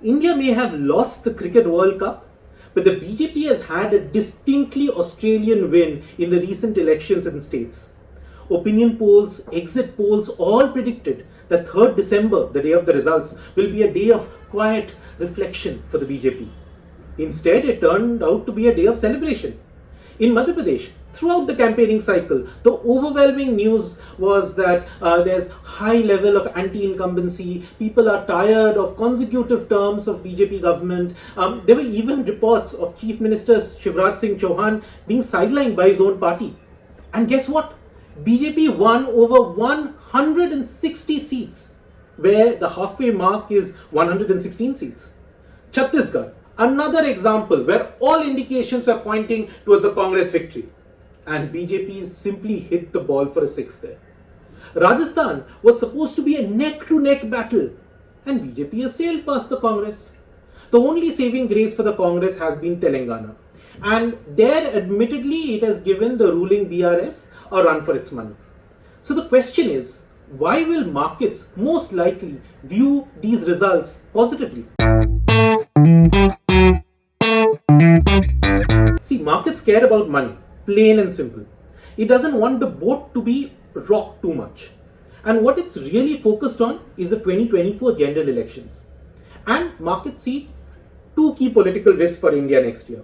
India may have lost the Cricket World Cup, but the BJP has had a distinctly Australian win in the recent elections in states. Opinion polls, exit polls all predicted that 3rd December, the day of the results, will be a day of quiet reflection for the BJP. Instead, it turned out to be a day of celebration. In Madhya Pradesh, throughout the campaigning cycle, the overwhelming news was that there's high level of anti-incumbency. People are tired of consecutive terms of BJP government. There were even reports of Chief Minister Shivraj Singh Chauhan being sidelined by his own party. And guess what? BJP won over 160 seats, where the halfway mark is 116 seats. Chhattisgarh, another example where all indications are pointing towards a Congress victory. And BJP simply hit the ball for a six there. Rajasthan was supposed to be a neck-to-neck battle, and BJP has sailed past the Congress. The only saving grace for the Congress has been Telangana. And there, admittedly, it has given the ruling BRS a run for its money. So the question is, why will markets most likely view these results positively? See, markets care about money, plain and simple. It doesn't want the boat to be rocked too much. And what it's really focused on is the 2024 general elections. And markets see two key political risks for India next year.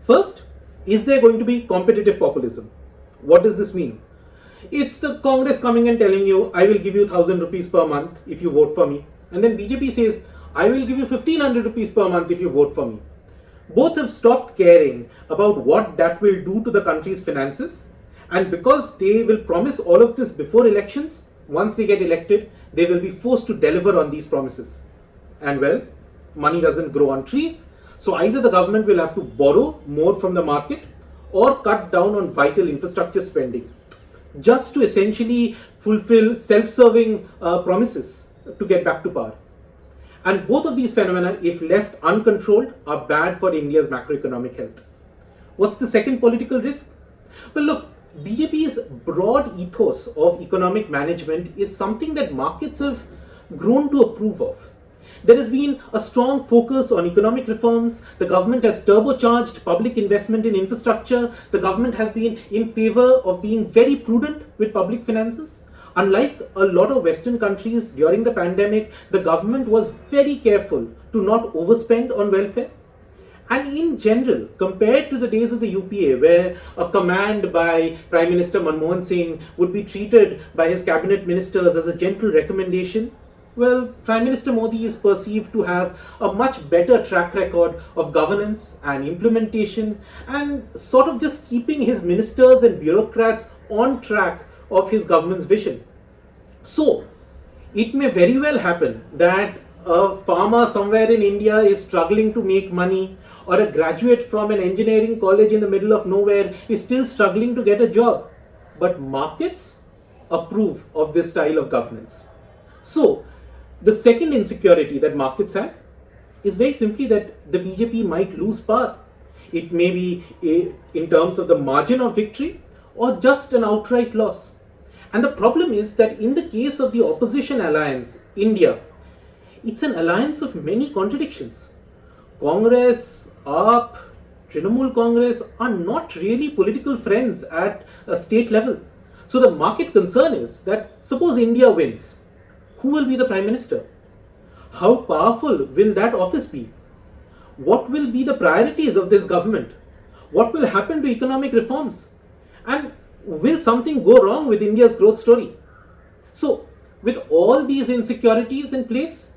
First, is there going to be competitive populism? What does this mean? It's the Congress coming and telling you, I will give you 1,000 rupees per month if you vote for me. And then BJP says, I will give you 1,500 rupees per month if you vote for me. Both have stopped caring about what that will do to the country's finances. And because they will promise all of this before elections, once they get elected, they will be forced to deliver on these promises. And well, money doesn't grow on trees. So either the government will have to borrow more from the market or cut down on vital infrastructure spending, just to essentially fulfill self-serving promises to get back to power. And both of these phenomena, if left uncontrolled, are bad for India's macroeconomic health. What's the second political risk? Well, look, BJP's broad ethos of economic management is something that markets have grown to approve of. There has been a strong focus on economic reforms. The government has turbocharged public investment in infrastructure. The government has been in favor of being very prudent with public finances. Unlike a lot of Western countries during the pandemic, the government was very careful to not overspend on welfare. And in general, compared to the days of the UPA, where a command by Prime Minister Manmohan Singh would be treated by his cabinet ministers as a gentle recommendation, well, Prime Minister Modi is perceived to have a much better track record of governance and implementation and sort of just keeping his ministers and bureaucrats on track of his government's vision. So, it may very well happen that a farmer somewhere in India is struggling to make money, or a graduate from an engineering college in the middle of nowhere is still struggling to get a job. But markets approve of this style of governance. So, the second insecurity that markets have is very simply that the BJP might lose power. It may be in terms of the margin of victory or just an outright loss. And the problem is that in the case of the opposition alliance, India, it's an alliance of many contradictions. Congress, AAP, Trinamool Congress are not really political friends at a state level. So the market concern is that suppose India wins, who will be the Prime Minister? How powerful will that office be? What will be the priorities of this government? What will happen to economic reforms? And will something go wrong with India's growth story? So, with all these insecurities in place,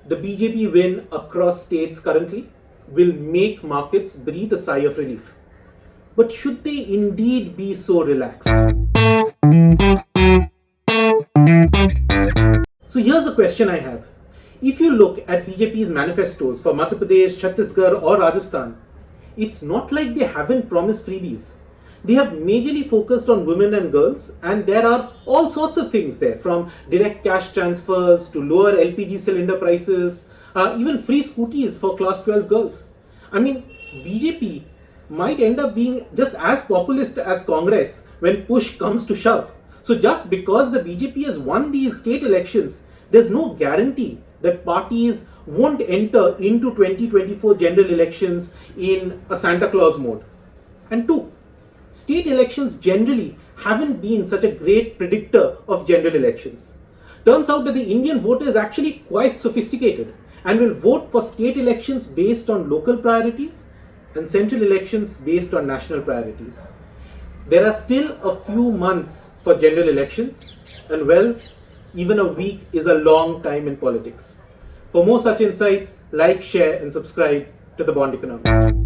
the BJP win across states currently will make markets breathe a sigh of relief. But should they indeed be so relaxed? So here's the question I have. If you look at BJP's manifestos for Madhya Pradesh, Chhattisgarh or Rajasthan, it's not like they haven't promised freebies. They have majorly focused on women and girls, and there are all sorts of things there, from direct cash transfers to lower LPG cylinder prices, even free scooties for class 12 girls. I mean, BJP might end up being just as populist as Congress when push comes to shove. So just because the BJP has won these state elections, there's no guarantee that parties won't enter into 2024 general elections in a Santa Claus mode. And two, state elections generally haven't been such a great predictor of general elections. Turns out that the Indian voter is actually quite sophisticated and will vote for state elections based on local priorities and central elections based on national priorities. There are still a few months for general elections, and well, even a week is a long time in politics. For more such insights, like, share, and subscribe to The Bond Economist.